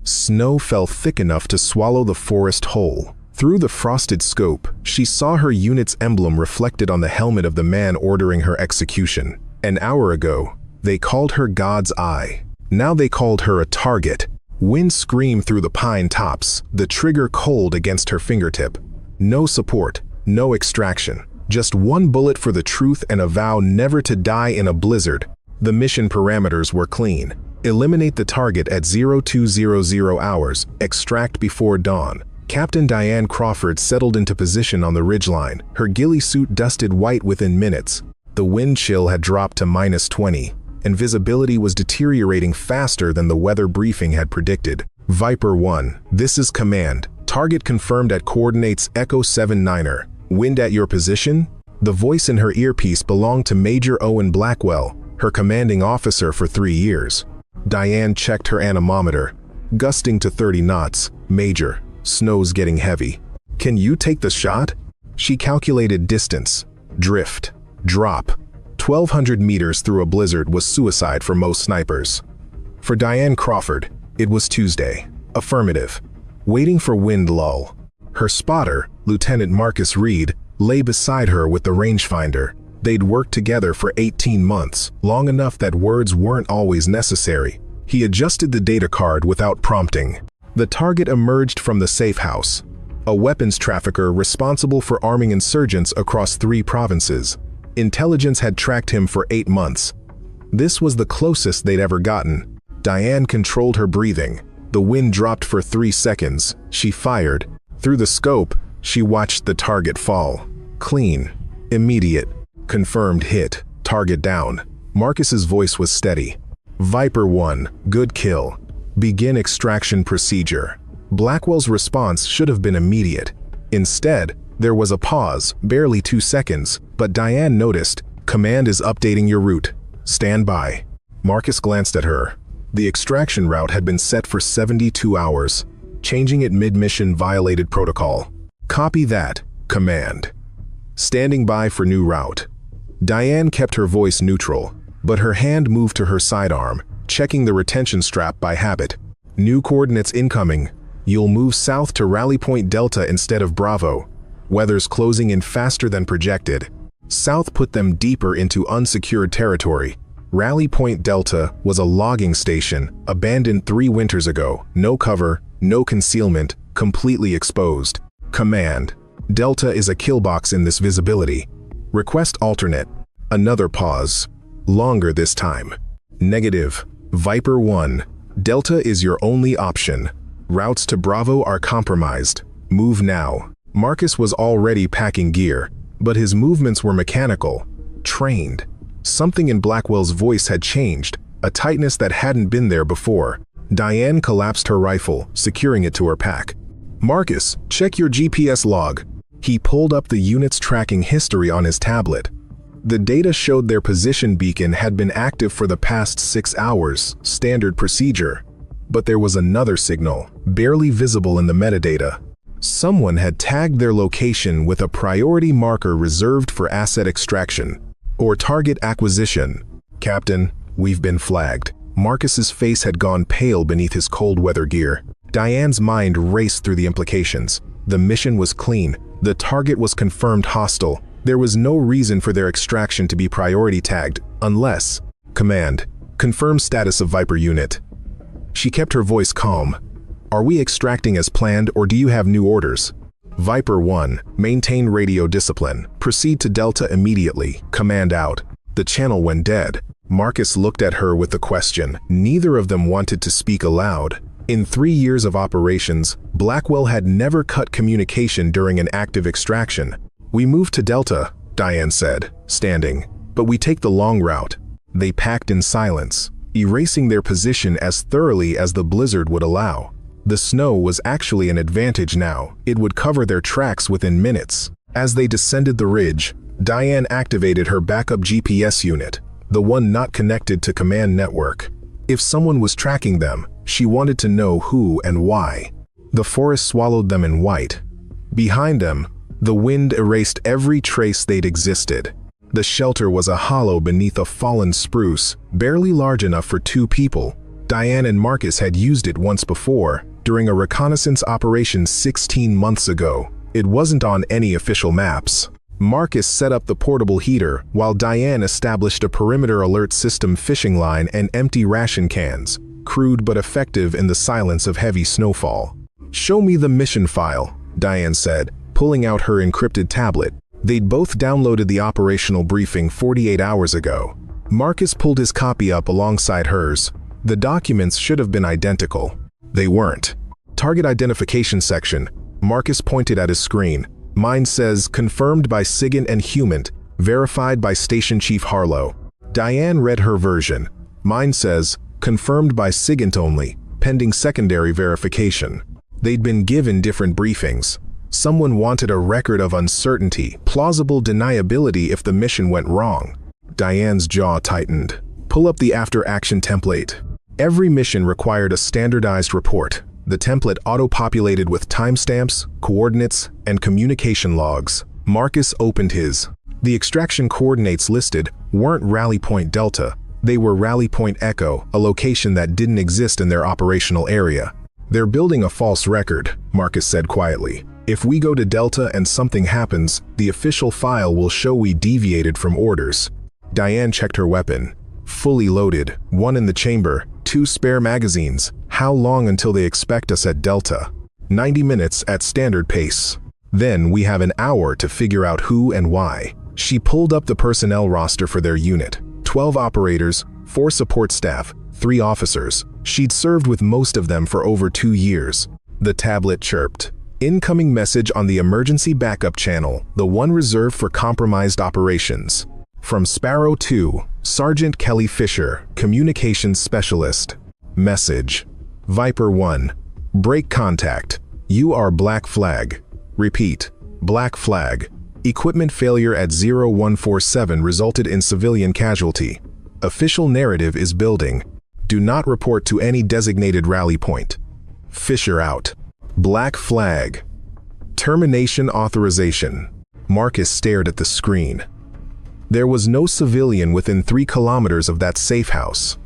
Snow fell thick enough to swallow the forest whole. Through the frosted scope, she saw her unit's emblem reflected on the helmet of the man ordering her execution. An hour ago, they called her God's Eye. Now they called her a target. Wind screamed through the pine tops, the trigger cold against her fingertip. No support, no extraction. Just one bullet for the truth and a vow never to die in a blizzard. The mission parameters were clean. Eliminate the target at 0200 hours, extract before dawn. Captain Diane Crawford settled into position on the ridgeline, her ghillie suit dusted white within minutes. The wind chill had dropped to -20, and visibility was deteriorating faster than the weather briefing had predicted. Viper 1, this is command. Target confirmed at coordinates Echo 79er. Wind at your position? The voice in her earpiece belonged to Major Owen Blackwell, her commanding officer for 3 years. Diane checked her anemometer. Gusting to 30 knots. Major, snow's getting heavy. Can you take the shot? She calculated distance. Drift. Drop. 1,200 meters through a blizzard was suicide for most snipers. For Diane Crawford, it was Tuesday. Affirmative. Waiting for wind lull. Her spotter, Lieutenant Marcus Reed, lay beside her with the rangefinder. They'd worked together for 18 months, long enough that words weren't always necessary. He adjusted the data card without prompting. The target emerged from the safe house, a weapons trafficker responsible for arming insurgents across 3 provinces. Intelligence had tracked him for 8 months. This was the closest they'd ever gotten. Diane controlled her breathing. The wind dropped for 3 seconds. She fired. Through the scope, she watched the target fall. Clean. Immediate. Confirmed hit. Target down. Marcus's voice was steady. Viper 1, good kill. Begin extraction procedure. Blackwell's response should have been immediate. Instead, there was a pause, barely 2 seconds, but Diane noticed, command is updating your route. Stand by. Marcus glanced at her. The extraction route had been set for 72 hours. Changing it mid-mission violated protocol. Copy that, command. Standing by for new route. Diane kept her voice neutral, but her hand moved to her sidearm, checking the retention strap by habit. New coordinates incoming. You'll move south to Rally Point Delta instead of Bravo. Weather's closing in faster than projected. South put them deeper into unsecured territory. Rally Point Delta was a logging station, abandoned 3 winters ago. No cover, no concealment, completely exposed. Command. Delta is a kill box in this visibility. Request alternate. Another pause. Longer this time. Negative. Viper 1. Delta is your only option. Routes to Bravo are compromised. Move now. Marcus was already packing gear, but his movements were mechanical, trained. Something in Blackwell's voice had changed, a tightness that hadn't been there before. Diane collapsed her rifle, securing it to her pack. Marcus, check your GPS log. He pulled up the unit's tracking history on his tablet. The data showed their position beacon had been active for the past 6 hours, standard procedure. But there was another signal, barely visible in the metadata. Someone had tagged their location with a priority marker reserved for asset extraction or target acquisition. Captain, we've been flagged. Marcus's face had gone pale beneath his cold weather gear. Diane's mind raced through the implications. The mission was clean. The target was confirmed hostile. There was no reason for their extraction to be priority tagged, unless... Command, confirm status of Viper unit. She kept her voice calm. Are we extracting as planned, or do you have new orders? Viper 1, maintain radio discipline. Proceed to Delta immediately. Command out. The channel went dead. Marcus looked at her with the question. Neither of them wanted to speak aloud. In 3 years of operations, Blackwell had never cut communication during an active extraction. We moved to Delta, Diane said, standing, but we take the long route. They packed in silence, erasing their position as thoroughly as the blizzard would allow. The snow was actually an advantage now. It would cover their tracks within minutes. As they descended the ridge, Diane activated her backup GPS unit, the one not connected to command network. If someone was tracking them, she wanted to know who and why. The forest swallowed them in white. Behind them, the wind erased every trace they'd existed. The shelter was a hollow beneath a fallen spruce, barely large enough for 2 people. Diane and Marcus had used it once before, during a reconnaissance operation 16 months ago. It wasn't on any official maps. Marcus set up the portable heater, while Diane established a perimeter alert system fishing line and empty ration cans, crude but effective in the silence of heavy snowfall. "Show me the mission file," Diane said, pulling out her encrypted tablet. They'd both downloaded the operational briefing 48 hours ago. Marcus pulled his copy up alongside hers. The documents should have been identical. They weren't. Target identification section. Marcus pointed at his screen. "Mine says, confirmed by SIGINT and HUMANT, verified by Station Chief Harlow." Diane read her version. "Mine says, confirmed by SIGINT only, pending secondary verification." They'd been given different briefings. Someone wanted a record of uncertainty, plausible deniability if the mission went wrong. Diane's jaw tightened. "Pull up the after-action template." Every mission required a standardized report. The template auto-populated with timestamps, coordinates, and communication logs. Marcus opened his. The extraction coordinates listed weren't Rally Point Delta. They were Rally Point Echo, a location that didn't exist in their operational area. "They're building a false record," Marcus said quietly. "If we go to Delta and something happens, the official file will show we deviated from orders." Diane checked her weapon. "Fully loaded, one in the chamber, 2 spare magazines. How long until they expect us at Delta?" 90 minutes at standard pace. "Then we have an hour to figure out who and why." She pulled up the personnel roster for their unit. 12 operators, 4 support staff, 3 officers. She'd served with most of them for over 2 years. The tablet chirped. "Incoming message on the emergency backup channel, the one reserved for compromised operations. From Sparrow 2, Sergeant Kelly Fisher, Communications Specialist. Message. Viper 1. Break contact. You are Black Flag. Repeat. Black Flag. Equipment failure at 0147 resulted in civilian casualty. Official narrative is building. Do not report to any designated rally point. Fisher out. Black Flag. Termination authorization." Marcus stared at the screen. There was no civilian within 3 kilometers of that safe house.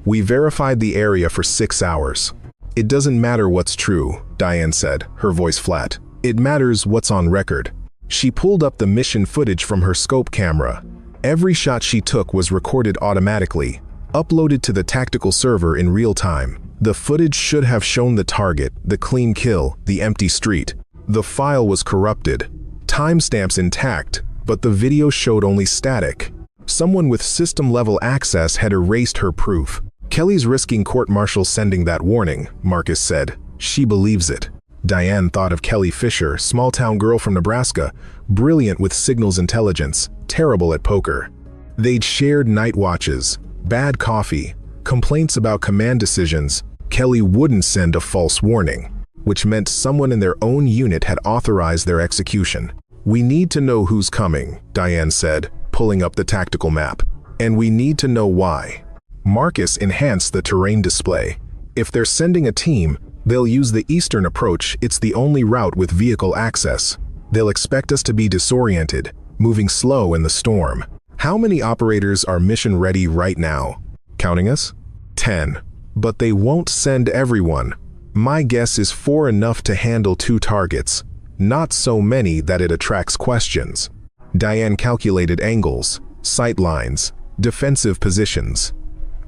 "We verified the area for 6 hours. It doesn't matter what's true," Diane said, her voice flat. "It matters what's on record." She pulled up the mission footage from her scope camera. Every shot she took was recorded automatically, uploaded to the tactical server in real time. The footage should have shown the target, the clean kill, the empty street. The file was corrupted. Timestamps intact, but the video showed only static. Someone with system-level access had erased her proof. "Kelly's risking court-martial sending that warning," Marcus said. "She believes it." Diane thought of Kelly Fisher, small-town girl from Nebraska, brilliant with signals intelligence, terrible at poker. They'd shared night watches, bad coffee, complaints about command decisions. Kelly wouldn't send a false warning, which meant someone in their own unit had authorized their execution. "We need to know who's coming," Diane said, pulling up the tactical map. "And we need to know why." Marcus enhanced the terrain display. "If they're sending a team, they'll use the eastern approach. It's the only route with vehicle access. They'll expect us to be disoriented, moving slow in the storm. How many operators are mission ready right now? Counting us? 10. But they won't send everyone. My guess is 4 enough to handle 2 targets. Not so many that it attracts questions." Diane calculated angles, sight lines, defensive positions.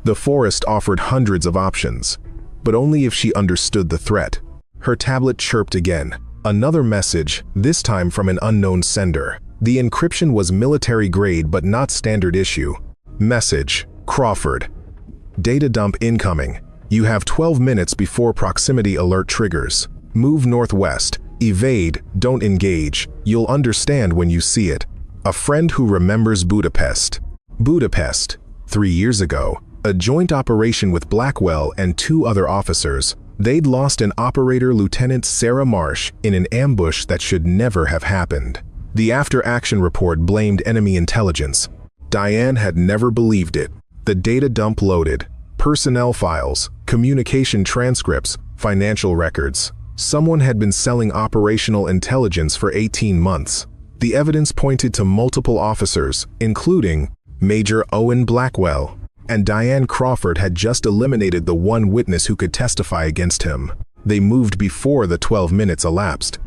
The forest offered hundreds of options, but only if she understood the threat. Her tablet chirped again. Another message, this time from an unknown sender. The encryption was military grade but not standard issue. Message, Crawford. Data dump incoming. You have 12 minutes before proximity alert triggers. Move northwest. Evade, don't engage. You'll understand when you see it. A friend who remembers Budapest. Budapest. 3 years ago, a joint operation with Blackwell and 2 other officers. They'd lost an operator, Lieutenant Sarah Marsh, in an ambush that should never have happened. The after-action report blamed enemy intelligence. Diane had never believed it. The data dump loaded. Personnel files, communication transcripts, financial records. Someone had been selling operational intelligence for 18 months. The evidence pointed to multiple officers, including Major Owen Blackwell and Diane Crawford had just eliminated the one witness who could testify against him. They moved before the 12 minutes elapsed.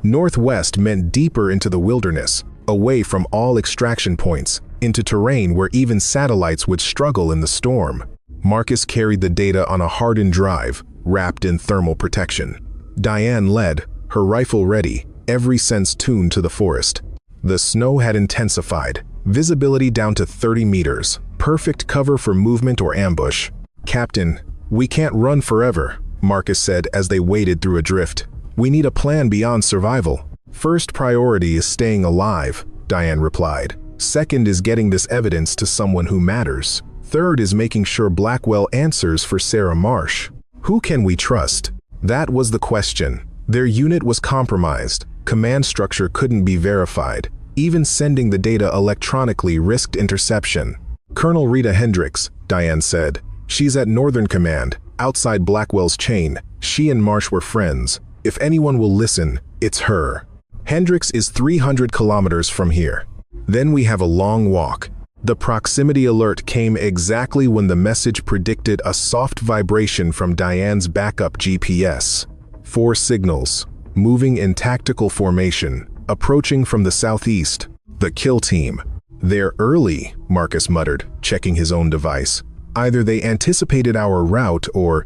Northwest meant deeper into the wilderness, away from all extraction points, into terrain where even satellites would struggle in the storm. Marcus carried the data on a hardened drive, wrapped in thermal protection. Diane led, her rifle ready, every sense tuned to the forest. The snow had intensified, visibility down to 30 meters, perfect cover for movement or ambush. "Captain, we can't run forever," Marcus said as they waded through a drift. "We need a plan beyond survival." "First priority is staying alive," Diane replied. "Second is getting this evidence to someone who matters. Third is making sure Blackwell answers for Sarah Marsh. Who can we trust?" That was the question. Their unit was compromised. Command structure couldn't be verified. Even sending the data electronically risked interception. "Colonel Rita Hendricks," Diane said. "She's at Northern Command, outside Blackwell's chain. She and Marsh were friends. If anyone will listen, it's her. Hendricks is 300 kilometers from here. Then we have a long walk." The proximity alert came exactly when the message predicted a soft vibration from Diane's backup GPS. 4 signals, moving in tactical formation, approaching from the southeast. The kill team. "They're early," Marcus muttered, checking his own device. "Either they anticipated our route or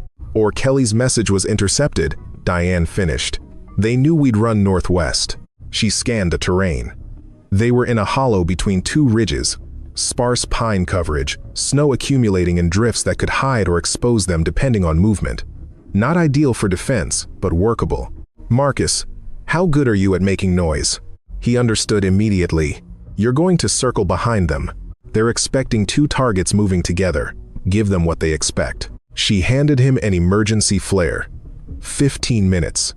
Kelly's message was intercepted," Diane finished. "They knew we'd run northwest." She scanned the terrain. They were in a hollow between 2 ridges. Sparse pine coverage, snow accumulating in drifts that could hide or expose them depending on movement. Not ideal for defense, but workable. "Marcus, how good are you at making noise?" He understood immediately. "You're going to circle behind them. They're expecting 2 targets moving together. Give them what they expect." She handed him an emergency flare. 15 minutes.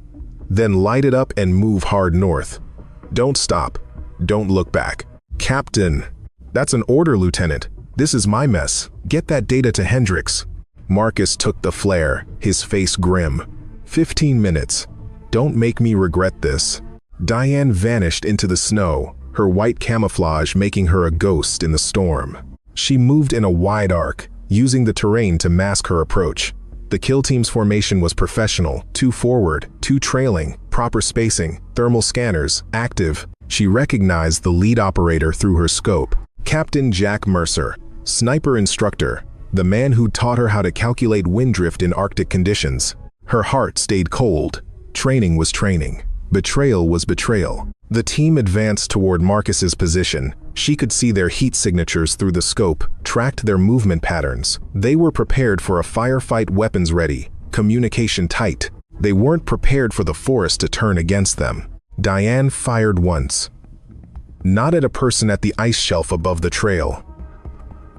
Then light it up and move hard north. Don't stop. Don't look back. "Captain." "That's an order, Lieutenant. This is my mess. Get that data to Hendricks." Marcus took the flare, his face grim. 15 minutes. Don't make me regret this. Diane vanished into the snow, her white camouflage making her a ghost in the storm. She moved in a wide arc, using the terrain to mask her approach. The kill team's formation was professional, 2 forward, 2 trailing, proper spacing, thermal scanners, active. She recognized the lead operator through her scope. Captain Jack Mercer, sniper instructor, the man who taught her how to calculate wind drift in Arctic conditions. Her heart stayed cold. Training was training. Betrayal was betrayal. The team advanced toward Marcus's position. She could see their heat signatures through the scope, tracked their movement patterns. They were prepared for a firefight, weapons ready, communication tight. They weren't prepared for the forest to turn against them. Diane fired once. Not at a person at the ice shelf above the trail.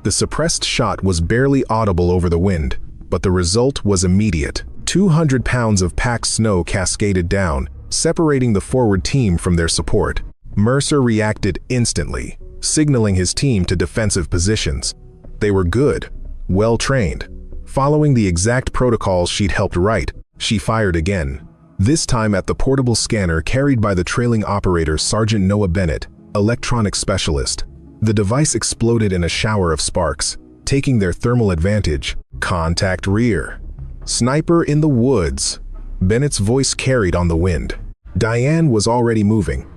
The suppressed shot was barely audible over the wind, but the result was immediate. 200 pounds of packed snow cascaded down, separating the forward team from their support. Mercer reacted instantly, signaling his team to defensive positions. They were good, well-trained. Following the exact protocols she'd helped write, she fired again. This time at the portable scanner carried by the trailing operator Sergeant Noah Bennett, electronics specialist. The device exploded in a shower of sparks, taking their thermal advantage. Contact rear. Sniper in the woods. Bennett's voice carried on the wind. Diane was already moving.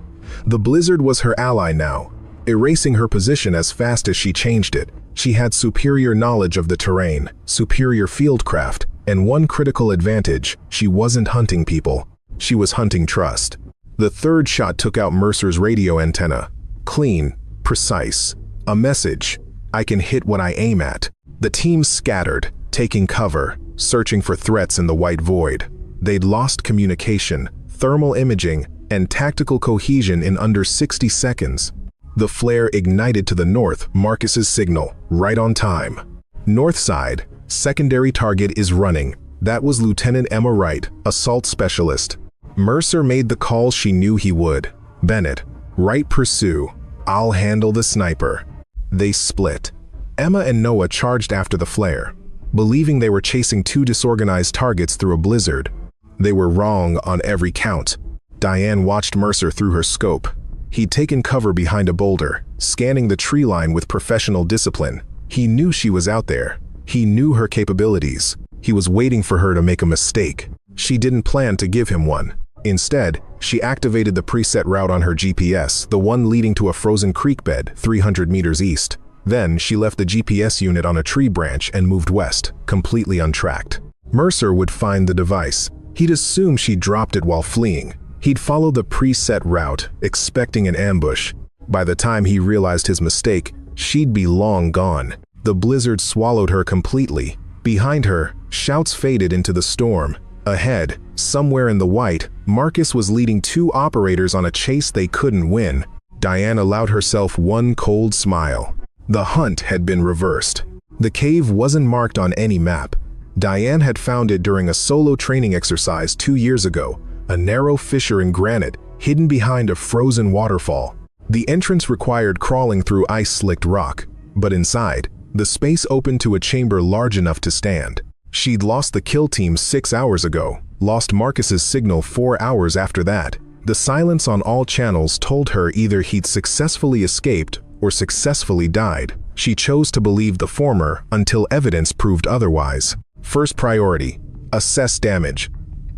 The blizzard was her ally now, erasing her position as fast as she changed it. She had superior knowledge of the terrain, superior fieldcraft, and one critical advantage: she wasn't hunting people. She was hunting trust. The third shot took out Mercer's radio antenna. Clean, precise. A message: I can hit what I aim at. The team scattered, taking cover, searching for threats in the white void. They'd lost communication, thermal imaging, and tactical cohesion in under 60 seconds. The flare ignited to the north, Marcus's signal, right on time. North side, secondary target is running. That was Lieutenant Emma Wright, assault specialist. Mercer made the call she knew he would. Bennett, Wright pursue. I'll handle the sniper. They split. Emma and Noah charged after the flare, believing they were chasing 2 disorganized targets through a blizzard. They were wrong on every count. Diane watched Mercer through her scope. He'd taken cover behind a boulder, scanning the tree line with professional discipline. He knew she was out there. He knew her capabilities. He was waiting for her to make a mistake. She didn't plan to give him one. Instead, she activated the preset route on her GPS, the one leading to a frozen creek bed 300 meters east. Then, she left the GPS unit on a tree branch and moved west, completely untracked. Mercer would find the device. He'd assume she dropped it while fleeing. He'd follow the preset route, expecting an ambush. By the time he realized his mistake, she'd be long gone. The blizzard swallowed her completely. Behind her, shouts faded into the storm. Ahead, somewhere in the white, Marcus was leading two operators on a chase they couldn't win. Diane allowed herself one cold smile. The hunt had been reversed. The cave wasn't marked on any map. Diane had found it during a solo training exercise 2 years ago, a narrow fissure in granite hidden behind a frozen waterfall. The entrance required crawling through ice-slicked rock, but inside, the space opened to a chamber large enough to stand. She'd lost the kill team 6 hours ago, lost Marcus's signal 4 hours after that. The silence on all channels told her either he'd successfully escaped or successfully died. She chose to believe the former until evidence proved otherwise. First priority, assess damage.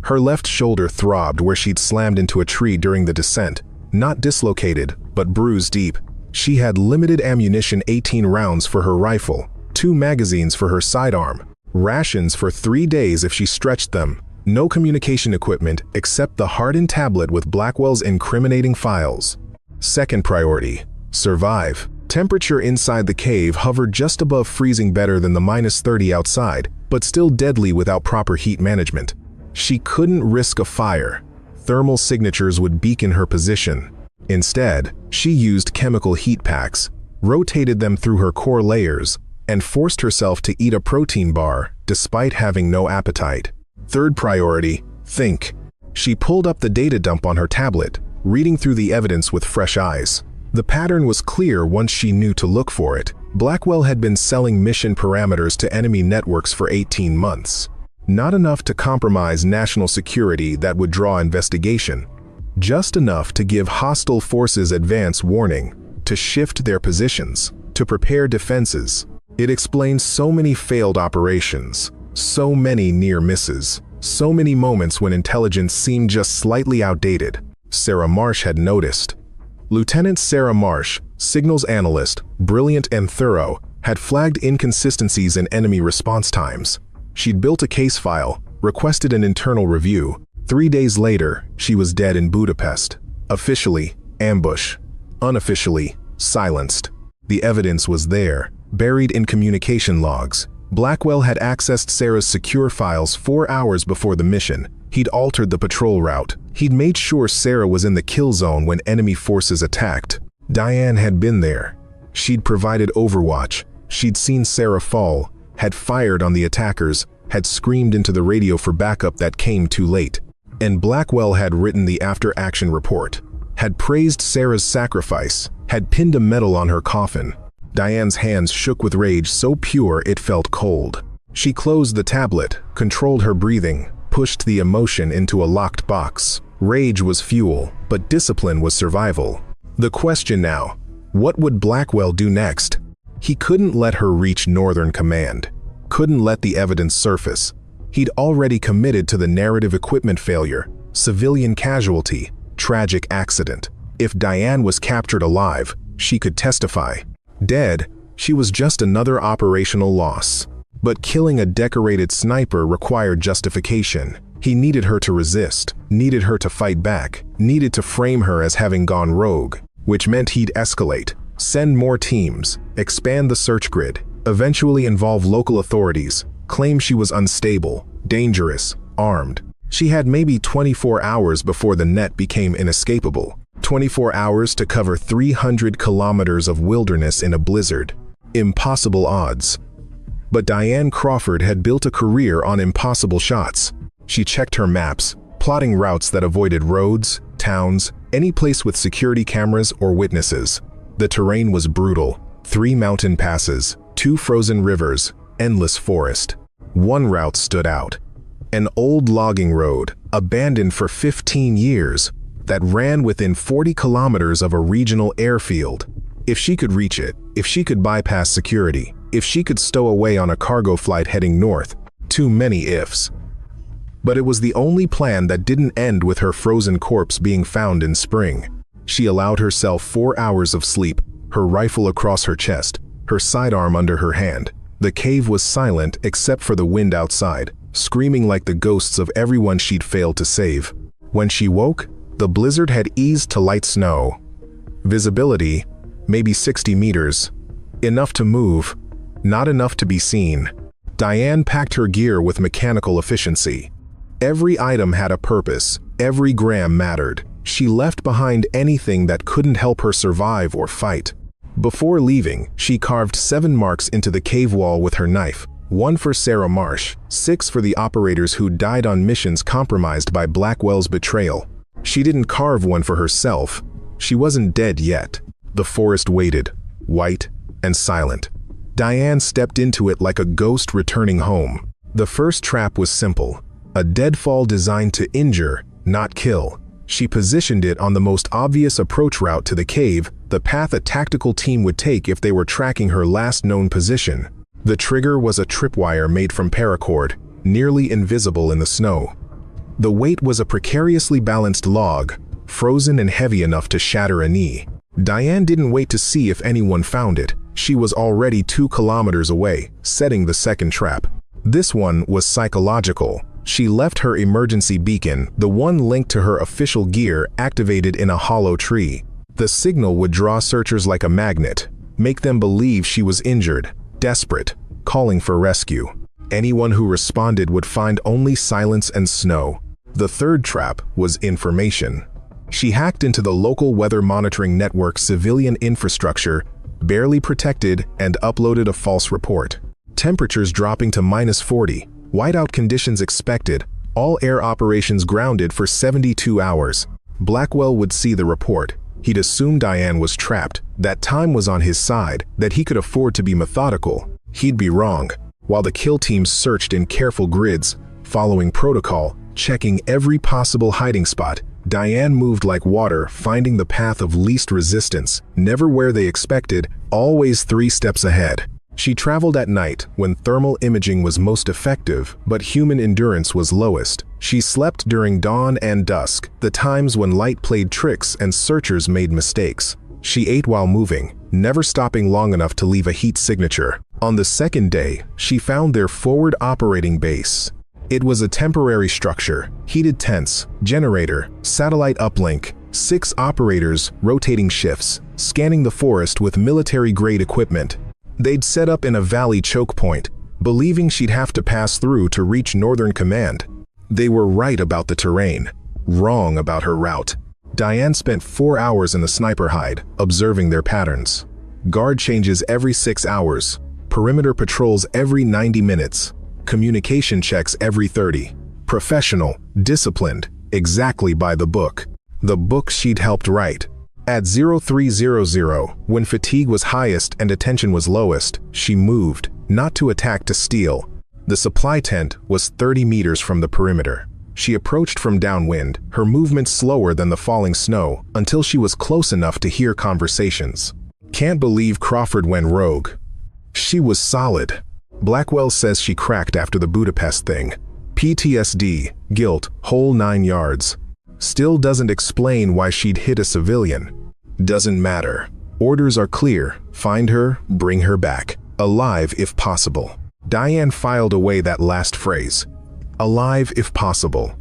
Her left shoulder throbbed where she'd slammed into a tree during the descent. Not dislocated, but bruised deep. She had limited ammunition, 18 rounds for her rifle, 2 magazines for her sidearm, rations for 3 days if she stretched them, no communication equipment except the hardened tablet with Blackwell's incriminating files. Second priority, survive. Temperature inside the cave hovered just above freezing, better than the -30 outside, but still deadly without proper heat management. She couldn't risk a fire. Thermal signatures would beacon her position. Instead, she used chemical heat packs, rotated them through her core layers, and forced herself to eat a protein bar despite having no appetite. Third priority, think. She pulled up the data dump on her tablet, reading through the evidence with fresh eyes. The pattern was clear once she knew to look for it. Blackwell had been selling mission parameters to enemy networks for 18 months. Not enough to compromise national security that would draw investigation. Just enough to give hostile forces advance warning, to shift their positions, to prepare defenses. It explains so many failed operations, so many near misses, so many moments when intelligence seemed just slightly outdated. Sarah Marsh had noticed. Lieutenant Sarah Marsh, signals analyst, brilliant and thorough, had flagged inconsistencies in enemy response times. She'd built a case file, requested an internal review. 3 days later, she was dead in Budapest. Officially, ambush. Unofficially, silenced. The evidence was there, buried in communication logs. Blackwell had accessed Sarah's secure files 4 hours before the mission. He'd altered the patrol route. He'd made sure Sarah was in the kill zone when enemy forces attacked. Diane had been there. She'd provided overwatch. She'd seen Sarah fall, had fired on the attackers, had screamed into the radio for backup that came too late. And Blackwell had written the after-action report, had praised Sarah's sacrifice, had pinned a medal on her coffin. Diane's hands shook with rage so pure it felt cold. She closed the tablet, controlled her breathing, pushed the emotion into a locked box. Rage was fuel, but discipline was survival. The question now, what would Blackwell do next? He couldn't let her reach Northern Command, couldn't let the evidence surface. He'd already committed to the narrative: equipment failure, civilian casualty, tragic accident. If Diane was captured alive, she could testify. Dead, she was just another operational loss. But killing a decorated sniper required justification. He needed her to resist, needed her to fight back, needed to frame her as having gone rogue, which meant he'd escalate, send more teams, expand the search grid, eventually involve local authorities, claim she was unstable, dangerous, armed. She had maybe 24 hours before the net became inescapable. 24 hours to cover 300 kilometers of wilderness in a blizzard. Impossible odds. But Diane Crawford had built a career on impossible shots. She checked her maps, plotting routes that avoided roads, towns, any place with security cameras or witnesses. The terrain was brutal. 3 mountain passes, 2 frozen rivers, endless forest. One route stood out. An old logging road, abandoned for 15 years, that ran within 40 kilometers of a regional airfield. If she could reach it, if she could bypass security, If she could stow away on a cargo flight heading north, too many ifs. But it was the only plan that didn't end with her frozen corpse being found in spring. She allowed herself 4 hours of sleep, her rifle across her chest, her sidearm under her hand. The cave was silent except for the wind outside, screaming like the ghosts of everyone she'd failed to save. When she woke, the blizzard had eased to light snow. Visibility, maybe 60 meters. Enough to move, not enough to be seen. Diane packed her gear with mechanical efficiency. Every item had a purpose, every gram mattered. She left behind anything that couldn't help her survive or fight. Before leaving, she carved 7 marks into the cave wall with her knife, 1 for Sarah Marsh, 6 for the operators who died on missions compromised by Blackwell's betrayal. She didn't carve one for herself. She wasn't dead yet. The forest waited, white and silent. Diane stepped into it like a ghost returning home. The first trap was simple, a deadfall designed to injure, not kill. She positioned it on the most obvious approach route to the cave, the path a tactical team would take if they were tracking her last known position. The trigger was a tripwire made from paracord, nearly invisible in the snow. The weight was a precariously balanced log, frozen and heavy enough to shatter a knee. Diane didn't wait to see if anyone found it. She was already 2 kilometers away, setting the second trap. This one was psychological. She left her emergency beacon, the one linked to her official gear, activated in a hollow tree. The signal would draw searchers like a magnet, make them believe she was injured, desperate, calling for rescue. Anyone who responded would find only silence and snow. The third trap was information. She hacked into the local weather monitoring network's civilian infrastructure, barely protected, and uploaded a false report. Temperatures dropping to -40. Whiteout conditions expected, all air operations grounded for 72 hours. Blackwell would see the report. He'd assume Diane was trapped, that time was on his side, that he could afford to be methodical. He'd be wrong. While the kill teams searched in careful grids, following protocol, checking every possible hiding spot, Diane moved like water, finding the path of least resistance, never where they expected, always 3 steps ahead. She traveled at night, when thermal imaging was most effective, but human endurance was lowest. She slept during dawn and dusk, the times when light played tricks and searchers made mistakes. She ate while moving, never stopping long enough to leave a heat signature. On the second day, she found their forward operating base. It was a temporary structure, heated tents, generator, satellite uplink, 6 operators, rotating shifts, scanning the forest with military-grade equipment. They'd set up in a valley choke point, believing she'd have to pass through to reach Northern Command. They were right about the terrain, wrong about her route. Diane spent 4 hours in the sniper hide, observing their patterns. Guard changes every 6 hours, perimeter patrols every 90 minutes, communication checks every 30. Professional, disciplined, exactly by the book. The book she'd helped write. At 0300, when fatigue was highest and attention was lowest, she moved, not to attack, to steal. The supply tent was 30 meters from the perimeter. She approached from downwind, her movement slower than the falling snow, until she was close enough to hear conversations. Can't believe Crawford went rogue. She was solid. Blackwell says she cracked after the Budapest thing. PTSD, guilt, whole 9 yards. Still doesn't explain why she'd hit a civilian. Doesn't matter. Orders are clear. Find her, bring her back. Alive if possible. Diane filed away that last phrase. Alive if possible.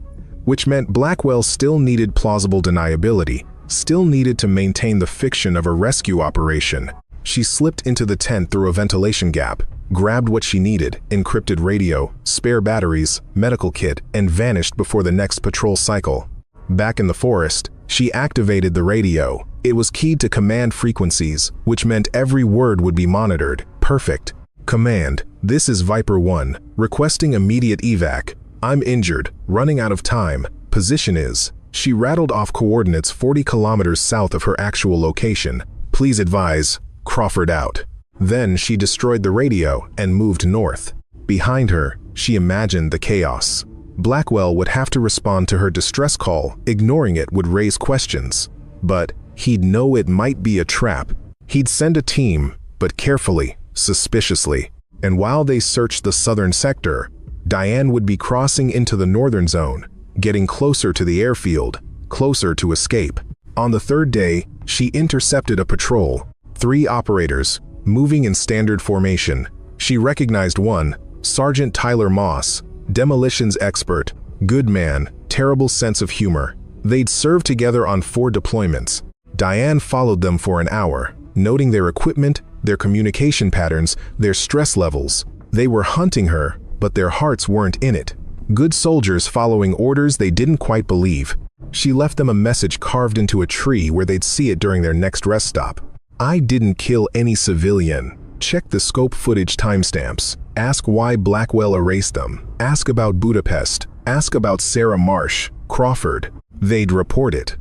Which meant Blackwell still needed plausible deniability, still needed to maintain the fiction of a rescue operation. She slipped into the tent through a ventilation gap, grabbed what she needed, encrypted radio, spare batteries, medical kit, and vanished before the next patrol cycle. Back in the forest, she activated the radio. It was keyed to command frequencies, which meant every word would be monitored. Perfect. Command, this is Viper 1, requesting immediate evac. I'm injured, running out of time. Position is. She rattled off coordinates 40 kilometers south of her actual location. Please advise, Crawford out. Then she destroyed the radio and moved north. Behind her, she imagined the chaos. Blackwell would have to respond to her distress call. Ignoring it would raise questions. But he'd know it might be a trap. He'd send a team, but carefully, suspiciously. And while they searched the southern sector, Diane would be crossing into the northern zone, getting closer to the airfield, closer to escape. On the third day, she intercepted a patrol, 3 operators, moving in standard formation. She recognized one, Sergeant Tyler Moss, demolitions expert, good man, terrible sense of humor. They'd served together on 4 deployments. Diane followed them for an hour, noting their equipment, their communication patterns, their stress levels. They were hunting her, but their hearts weren't in it. Good soldiers following orders they didn't quite believe. She left them a message carved into a tree where they'd see it during their next rest stop. I didn't kill any civilian. Check the scope footage timestamps. Ask why Blackwell erased them. Ask about Budapest. Ask about Sarah Marsh, Crawford. They'd report it.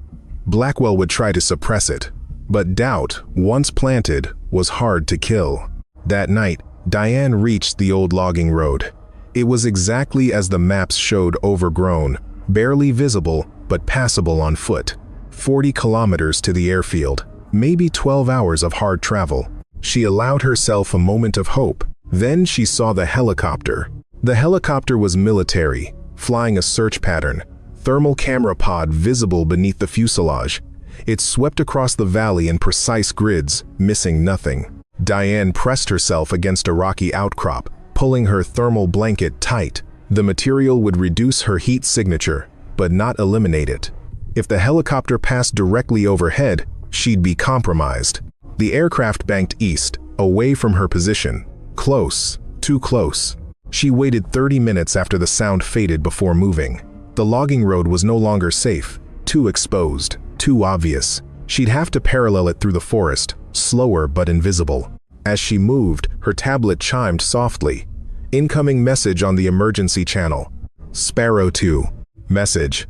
Blackwell would try to suppress it. But doubt, once planted, was hard to kill. That night, Diane reached the old logging road. It was exactly as the maps showed, overgrown, barely visible, but passable on foot. 40 kilometers to the airfield, maybe 12 hours of hard travel. She allowed herself a moment of hope. Then she saw the helicopter. The helicopter was military, flying a search pattern, thermal camera pod visible beneath the fuselage. It swept across the valley in precise grids, missing nothing. Diane pressed herself against a rocky outcrop, pulling her thermal blanket tight. The material would reduce her heat signature, but not eliminate it. If the helicopter passed directly overhead, she'd be compromised. The aircraft banked east, away from her position. Close, too close. She waited 30 minutes after the sound faded before moving. The logging road was no longer safe, too exposed, too obvious. She'd have to parallel it through the forest, slower but invisible. As she moved, her tablet chimed softly. Incoming message on the emergency channel. Sparrow 2. Message.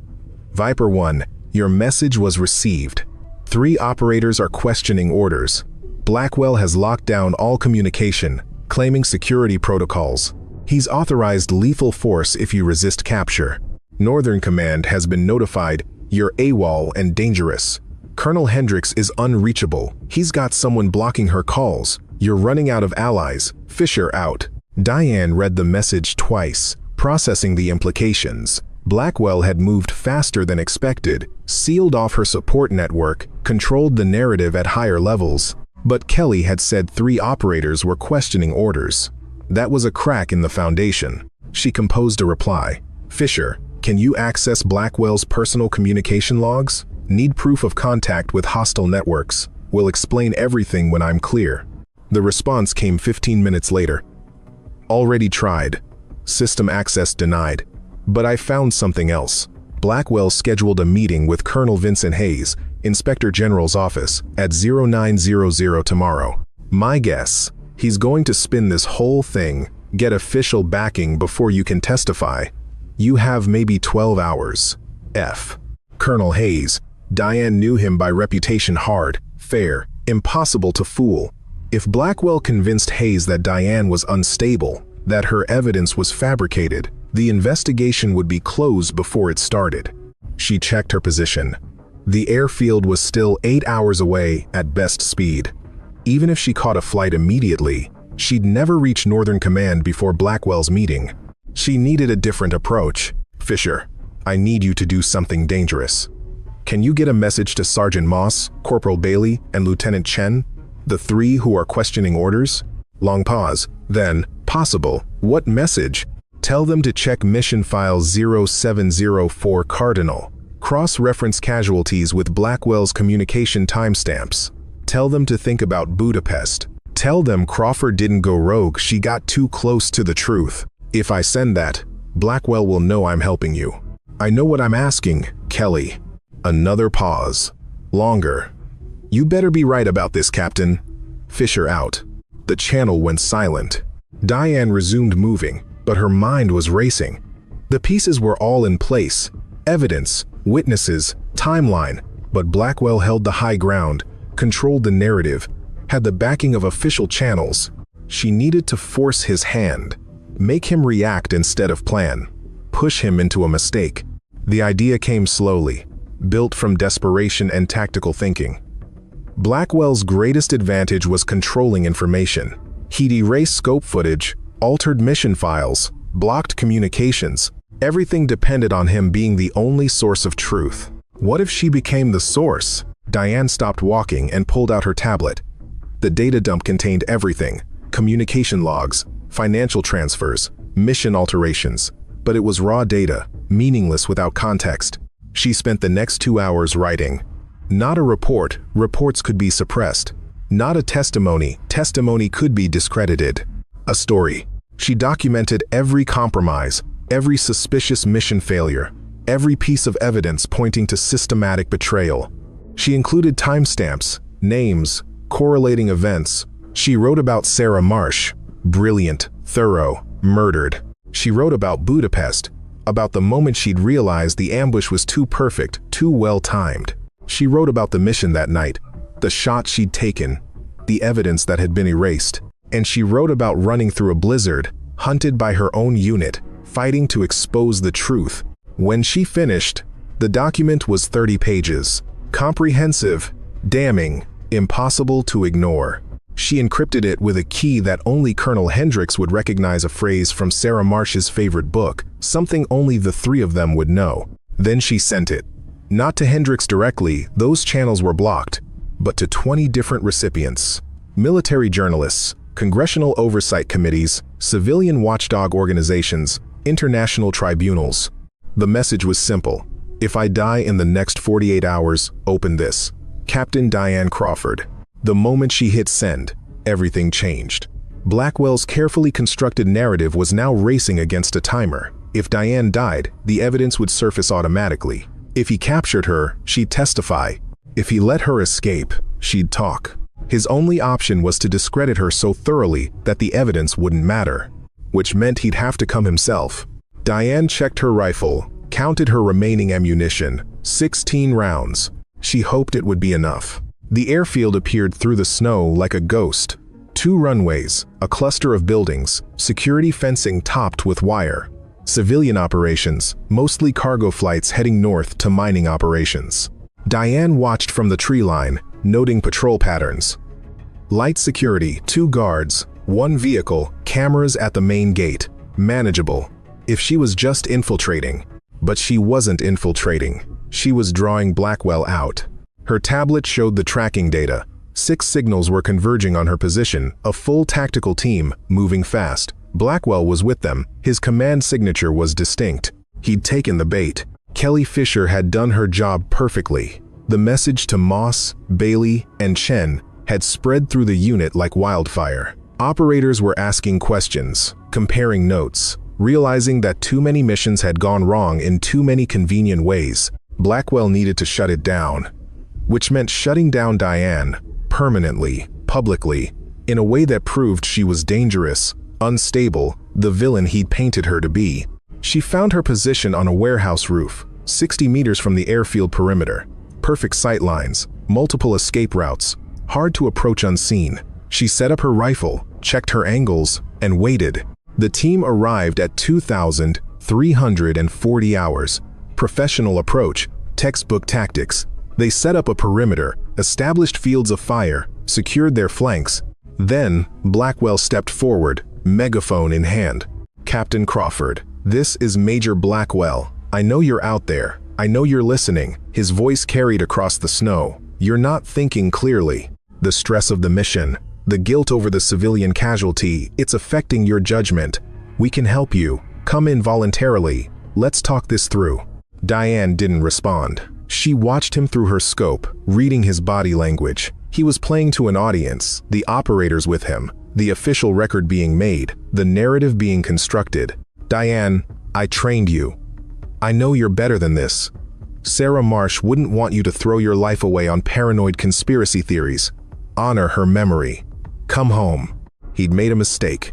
Viper 1, your message was received. 3 operators are questioning orders. Blackwell has locked down all communication, claiming security protocols. He's authorized lethal force if you resist capture. Northern Command has been notified you're AWOL and dangerous. Colonel Hendricks is unreachable. He's got someone blocking her calls. You're running out of allies. Fisher out. Diane read the message twice, processing the implications. Blackwell had moved faster than expected, sealed off her support network, controlled the narrative at higher levels. But Kelly had said 3 operators were questioning orders. That was a crack in the foundation. She composed a reply. Fisher, can you access Blackwell's personal communication logs? Need proof of contact with hostile networks. Will explain everything when I'm clear. The response came 15 minutes later. Already tried. System access denied. But I found something else. Blackwell scheduled a meeting with Colonel Vincent Hayes, Inspector General's office, at 0900 tomorrow. My guess, he's going to spin this whole thing, get official backing before you can testify. You have maybe 12 hours. F. Colonel Hayes. Diane knew him by reputation, hard, fair, impossible to fool. If Blackwell convinced Hayes that Diane was unstable, that her evidence was fabricated, the investigation would be closed before it started. She checked her position. The airfield was still 8 hours away at best speed. Even if she caught a flight immediately, she'd never reach Northern Command before Blackwell's meeting. She needed a different approach. Fisher, I need you to do something dangerous. Can you get a message to Sergeant Moss, Corporal Bailey, and Lieutenant Chen? The 3 who are questioning orders? Long pause. Then, possible. What message? Tell them to check mission file 0704 Cardinal. Cross-reference casualties with Blackwell's communication timestamps. Tell them to think about Budapest. Tell them Crawford didn't go rogue, she got too close to the truth. If I send that, Blackwell will know I'm helping you. I know what I'm asking, Kelly. Another pause. Longer. You better be right about this, Captain. Fisher out. The channel went silent. Diane resumed moving, but her mind was racing. The pieces were all in place. Evidence, witnesses, timeline. But Blackwell held the high ground, controlled the narrative, had the backing of official channels. She needed to force his hand. Make him react instead of plan. Push him into a mistake. The idea came slowly, built from desperation and tactical thinking. Blackwell's greatest advantage was controlling information. He'd erased scope footage, altered mission files, blocked communications. Everything depended on him being the only source of truth. What if she became the source? Diane stopped walking and pulled out her tablet. The data dump contained everything: communication logs, financial transfers, mission alterations. But it was raw data, meaningless without context. She spent the next 2 hours writing. Not a report, reports could be suppressed. Not a testimony, testimony could be discredited. A story. She documented every compromise, every suspicious mission failure, every piece of evidence pointing to systematic betrayal. She included timestamps, names, correlating events. She wrote about Sarah Marsh, brilliant, thorough, murdered. She wrote about Budapest, about the moment she'd realized the ambush was too perfect, too well-timed. She wrote about the mission that night, the shot she'd taken, the evidence that had been erased. And she wrote about running through a blizzard, hunted by her own unit, fighting to expose the truth. When she finished, the document was 30 pages. Comprehensive, damning, impossible to ignore. She encrypted it with a key that only Colonel Hendricks would recognize, a phrase from Sarah Marsh's favorite book, something only the three of them would know. Then she sent it. Not to Hendricks directly, those channels were blocked, but to 20 different recipients. Military journalists, congressional oversight committees, civilian watchdog organizations, international tribunals. The message was simple. If I die in the next 48 hours, open this. Captain Diane Crawford. The moment she hit send, everything changed. Blackwell's carefully constructed narrative was now racing against a timer. If Diane died, the evidence would surface automatically. If he captured her, she'd testify. If he let her escape, she'd talk. His only option was to discredit her so thoroughly that the evidence wouldn't matter, which meant he'd have to come himself. Diane checked her rifle, counted her remaining ammunition, 16 rounds. She hoped it would be enough. The airfield appeared through the snow like a ghost. 2 runways, a cluster of buildings, security fencing topped with wire. Civilian operations, mostly cargo flights heading north to mining operations. Diane watched from the tree line, noting patrol patterns. Light security, 2 guards, 1 vehicle, cameras at the main gate. Manageable. If she was just infiltrating. But she wasn't infiltrating. She was drawing Blackwell out. Her tablet showed the tracking data. 6 signals were converging on her position, a full tactical team, moving fast. Blackwell was with them. His command signature was distinct. He'd taken the bait. Kelly Fisher had done her job perfectly. The message to Moss, Bailey, and Chen had spread through the unit like wildfire. Operators were asking questions, comparing notes, realizing that too many missions had gone wrong in too many convenient ways. Blackwell needed to shut it down, which meant shutting down Diane, permanently, publicly, in a way that proved she was dangerous, unstable, the villain he'd painted her to be. She found her position on a warehouse roof, 60 meters from the airfield perimeter. Perfect sight lines, multiple escape routes, hard to approach unseen. She set up her rifle, checked her angles, and waited. The team arrived at 2,340 hours. Professional approach, textbook tactics. They set up a perimeter, established fields of fire, secured their flanks. Then, Blackwell stepped forward, megaphone in hand. Captain Crawford, this is Major Blackwell. I know you're out there. I know you're listening. His voice carried across the snow. You're not thinking clearly. The stress of the mission, the guilt over the civilian casualty, it's affecting your judgment. We can help you. Come in voluntarily. Let's talk this through. Diane didn't respond. She watched him through her scope, reading his body language. He was playing to an audience, the operators with him, the official record being made, the narrative being constructed. Diane, I trained you. I know you're better than this. Sarah Marsh wouldn't want you to throw your life away on paranoid conspiracy theories. Honor her memory. Come home. He'd made a mistake.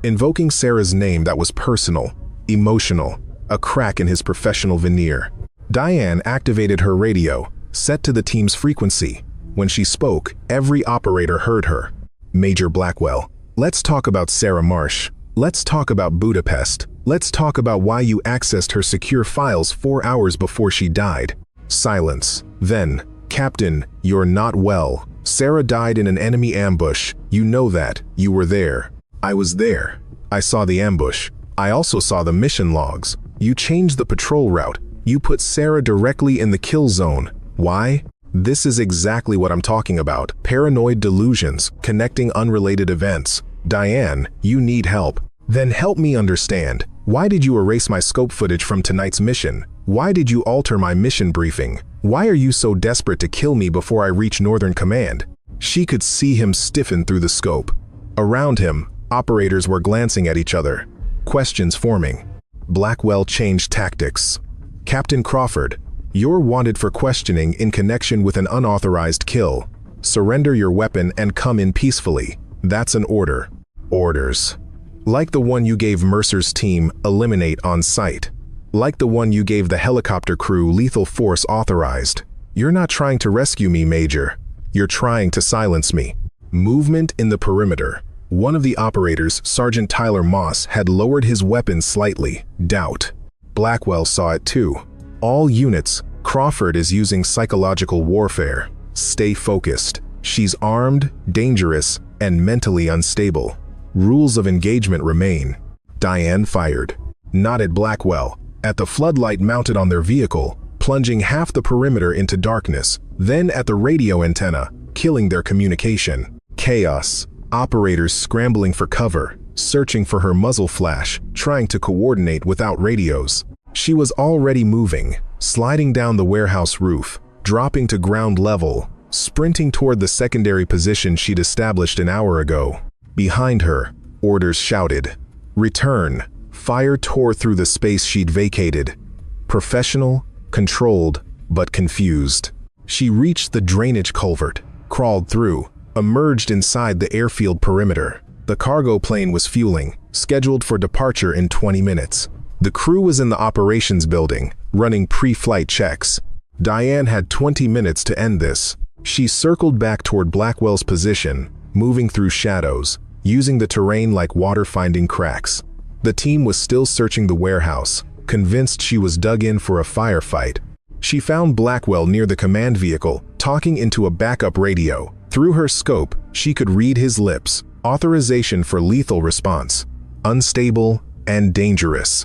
Invoking Sarah's name that was personal, emotional, a crack in his professional veneer. Diane activated her radio, set to the team's frequency. When she spoke, every operator heard her. Major Blackwell, let's talk about Sarah Marsh. Let's talk about Budapest. Let's talk about why you accessed her secure files 4 hours before she died. Silence. Then, Captain, you're not well. Sarah died in an enemy ambush. You know that. You were there. I was there. I saw the ambush. I also saw the mission logs. You changed the patrol route. You put Sarah directly in the kill zone. Why? This is exactly what I'm talking about. Paranoid delusions, connecting unrelated events. Diane, you need help. Then help me understand. Why did you erase my scope footage from tonight's mission? Why did you alter my mission briefing? Why are you so desperate to kill me before I reach Northern Command? She could see him stiffen through the scope. Around him, operators were glancing at each other. Questions forming. Blackwell changed tactics. Captain Crawford, you're wanted for questioning in connection with an unauthorized kill. Surrender your weapon and come in peacefully. That's an order. Orders. Like the one you gave Mercer's team, eliminate on sight. Like the one you gave the helicopter crew, lethal force authorized. You're not trying to rescue me, Major. You're trying to silence me. Movement in the perimeter. One of the operators, Sergeant Tyler Moss, had lowered his weapon slightly. Doubt. Blackwell saw it too. All units, Crawford is using psychological warfare. Stay focused. She's armed, dangerous, and mentally unstable. Rules of engagement remain. Diane fired. Not at Blackwell. At the floodlight mounted on their vehicle, plunging half the perimeter into darkness. Then at the radio antenna, killing their communication. Chaos. Operators scrambling for cover, searching for her muzzle flash, trying to coordinate without radios. She was already moving, sliding down the warehouse roof, dropping to ground level, sprinting toward the secondary position she'd established an hour ago. Behind her, orders shouted. Return. Fire tore through the space she'd vacated. Professional, controlled, but confused. She reached the drainage culvert, crawled through, emerged inside the airfield perimeter. The cargo plane was fueling, scheduled for departure in 20 minutes. The crew was in the operations building, running pre-flight checks. Diane had 20 minutes to end this. She circled back toward Blackwell's position, moving through shadows, using the terrain like water finding cracks. The team was still searching the warehouse, convinced she was dug in for a firefight. She found Blackwell near the command vehicle, talking into a backup radio. Through her scope, she could read his lips. Authorization for lethal response. Unstable and dangerous.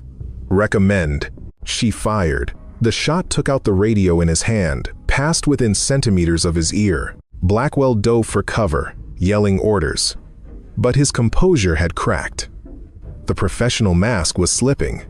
Recommend. She fired. The shot took out the radio in his hand, passed within centimeters of his ear. Blackwell dove for cover, yelling orders. But his composure had cracked. The professional mask was slipping.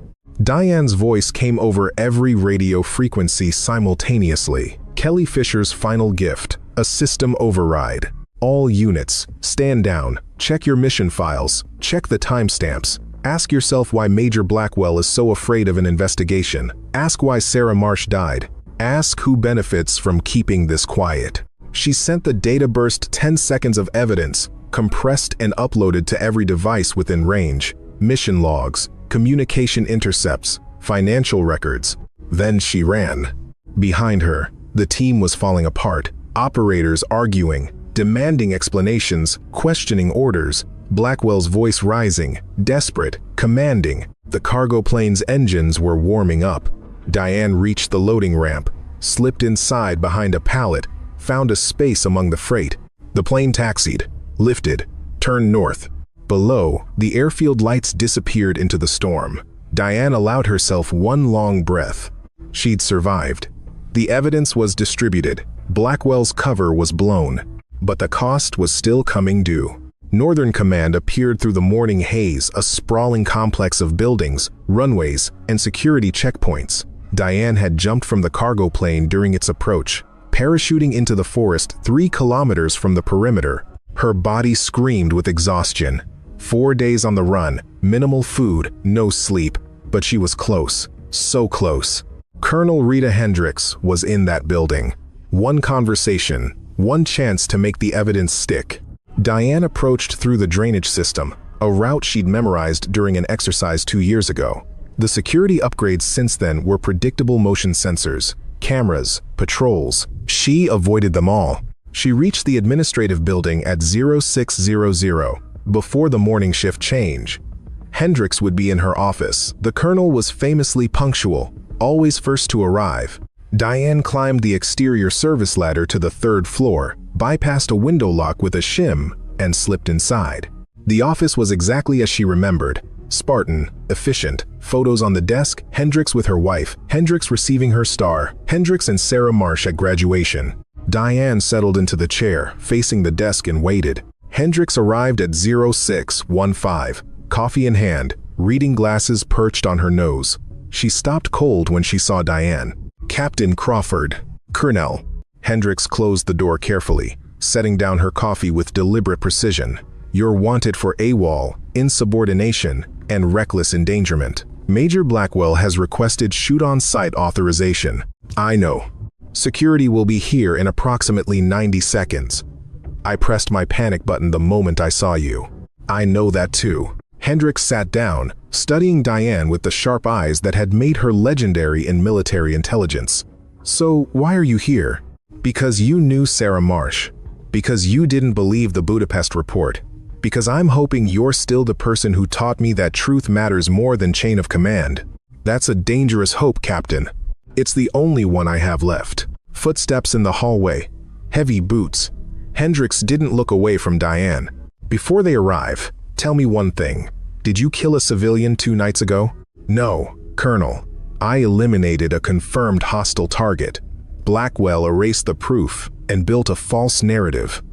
Diane's voice came over every radio frequency simultaneously. Kelly Fisher's final gift, a system override. All units, stand down, check your mission files, check the timestamps. Ask yourself why Major Blackwell is so afraid of an investigation. Ask why Sarah Marsh died. Ask who benefits from keeping this quiet. She sent the data burst 10 seconds of evidence, compressed and uploaded to every device within range. Mission logs, communication intercepts, financial records. Then she ran. Behind her, the team was falling apart. Operators arguing, demanding explanations, questioning orders. Blackwell's voice rising, desperate, commanding. The cargo plane's engines were warming up. Diane reached the loading ramp, slipped inside behind a pallet, found a space among the freight. The plane taxied, lifted, turned north. Below, the airfield lights disappeared into the storm. Diane allowed herself one long breath. She'd survived. The evidence was distributed. Blackwell's cover was blown, but the cost was still coming due. Northern Command appeared through the morning haze, a sprawling complex of buildings, runways, and security checkpoints. Diane had jumped from the cargo plane during its approach, parachuting into the forest 3 kilometers from the perimeter. Her body screamed with exhaustion. 4 days on the run, minimal food, no sleep, but she was close, so close. Colonel Rita Hendricks was in that building. One conversation, one chance to make the evidence stick. Diane approached through the drainage system, a route she'd memorized during an exercise 2 years ago. The security upgrades since then were predictable motion sensors, cameras, patrols. She avoided them all. She reached the administrative building at 0600, before the morning shift change. Hendricks would be in her office. The colonel was famously punctual, always first to arrive. Diane climbed the exterior service ladder to the 3rd floor, bypassed a window lock with a shim, and slipped inside. The office was exactly as she remembered. Spartan, efficient, photos on the desk, Hendricks with her wife, Hendricks receiving her star, Hendricks and Sarah Marsh at graduation. Diane settled into the chair, facing the desk and waited. Hendricks arrived at 0615, coffee in hand, reading glasses perched on her nose. She stopped cold when she saw Diane. Captain Crawford. Colonel. Hendricks closed the door carefully, setting down her coffee with deliberate precision. You're wanted for AWOL, insubordination, and reckless endangerment. Major Blackwell has requested shoot-on-sight authorization. I know. Security will be here in approximately 90 seconds. I pressed my panic button the moment I saw you. I know that too. Hendricks sat down, studying Diane with the sharp eyes that had made her legendary in military intelligence. So, why are you here? Because you knew Sarah Marsh. Because you didn't believe the Budapest report. Because I'm hoping you're still the person who taught me that truth matters more than chain of command. That's a dangerous hope, Captain. It's the only one I have left. Footsteps in the hallway. Heavy boots. Hendricks didn't look away from Diane. Before they arrive, tell me one thing. Did you kill a civilian 2 nights ago? No, Colonel. I eliminated a confirmed hostile target. Blackwell erased the proof and built a false narrative.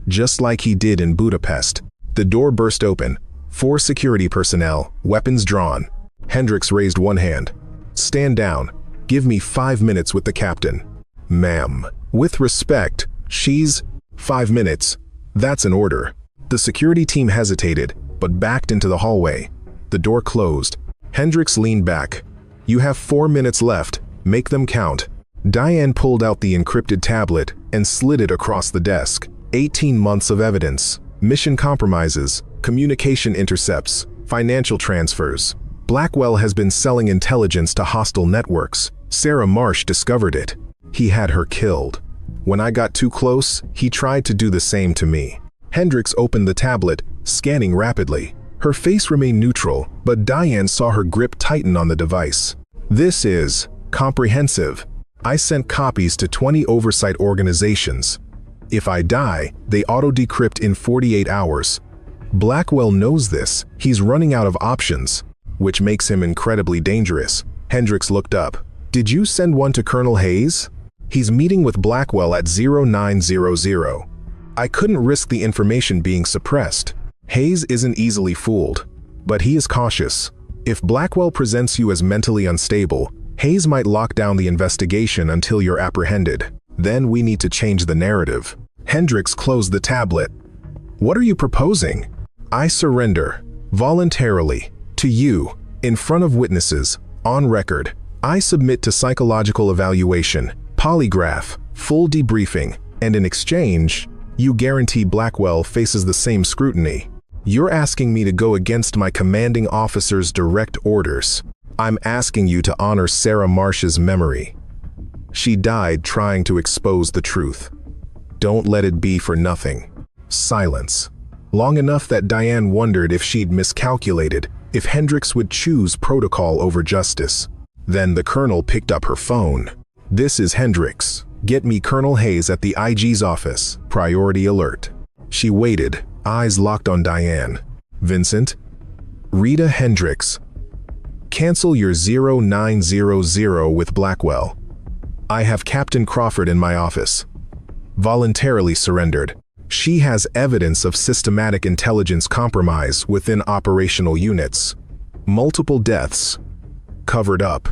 Just like he did in Budapest. The door burst open. 4 security personnel, weapons drawn. Hendricks raised one hand. Stand down. Give me 5 minutes with the captain. Ma'am. With respect, she's 5 minutes. That's an order. The security team hesitated, but backed into the hallway. The door closed. Hendricks leaned back. You have 4 minutes left. Make them count. Diane pulled out the encrypted tablet and slid it across the desk. 18 months of evidence. Mission compromises, communication intercepts, financial transfers. Blackwell has been selling intelligence to hostile networks. Sarah Marsh discovered it. He had her killed. When I got too close, he tried to do the same to me. Hendricks opened the tablet, scanning rapidly. Her face remained neutral, but Diane saw her grip tighten on the device. This is comprehensive. I sent copies to 20 oversight organizations. If I die, they auto-decrypt in 48 hours. Blackwell knows this. He's running out of options, which makes him incredibly dangerous. Hendricks looked up. Did you send one to Colonel Hayes? He's meeting with Blackwell at 0900. I couldn't risk the information being suppressed. Hayes isn't easily fooled, but he is cautious. If Blackwell presents you as mentally unstable, Hayes might lock down the investigation until you're apprehended. Then we need to change the narrative. Hendricks closed the tablet. What are you proposing? I surrender, voluntarily, to you, in front of witnesses, on record. I submit to psychological evaluation, polygraph, full debriefing, and in exchange, you guarantee Blackwell faces the same scrutiny. You're asking me to go against my commanding officer's direct orders. I'm asking you to honor Sarah Marsh's memory. She died trying to expose the truth. Don't let it be for nothing. Silence. Long enough that Diane wondered if she'd miscalculated, if Hendricks would choose protocol over justice. Then the colonel picked up her phone. This is Hendricks. Get me Colonel Hayes at the IG's office. Priority alert. She waited, eyes locked on Diane. Vincent? Rita Hendricks. Cancel your 0900 with Blackwell. I have Captain Crawford in my office. Voluntarily surrendered. She has evidence of systematic intelligence compromise within operational units. Multiple deaths. Covered up.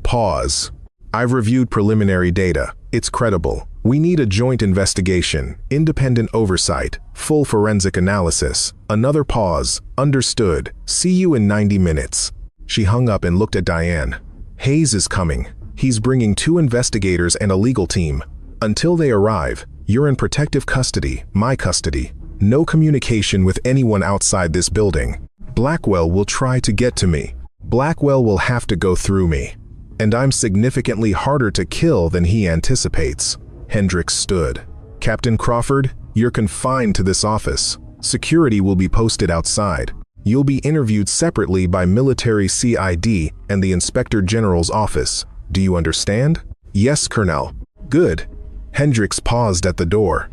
Pause. I've reviewed preliminary data. It's credible. We need a joint investigation, independent oversight, full forensic analysis. Another pause. Understood. See you in 90 minutes. She hung up and looked at Diane. Hayes is coming. He's bringing 2 investigators and a legal team. Until they arrive, you're in protective custody, my custody. No communication with anyone outside this building. Blackwell will try to get to me. Blackwell will have to go through me. And I'm significantly harder to kill than he anticipates. Hendricks stood. Captain Crawford, you're confined to this office. Security will be posted outside. You'll be interviewed separately by military CID and the Inspector General's office. Do you understand? Yes, Colonel. Good. Hendricks paused at the door.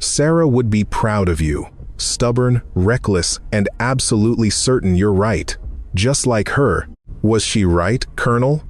Sarah would be proud of you. Stubborn, reckless, and absolutely certain you're right. Just like her. Was she right, Colonel?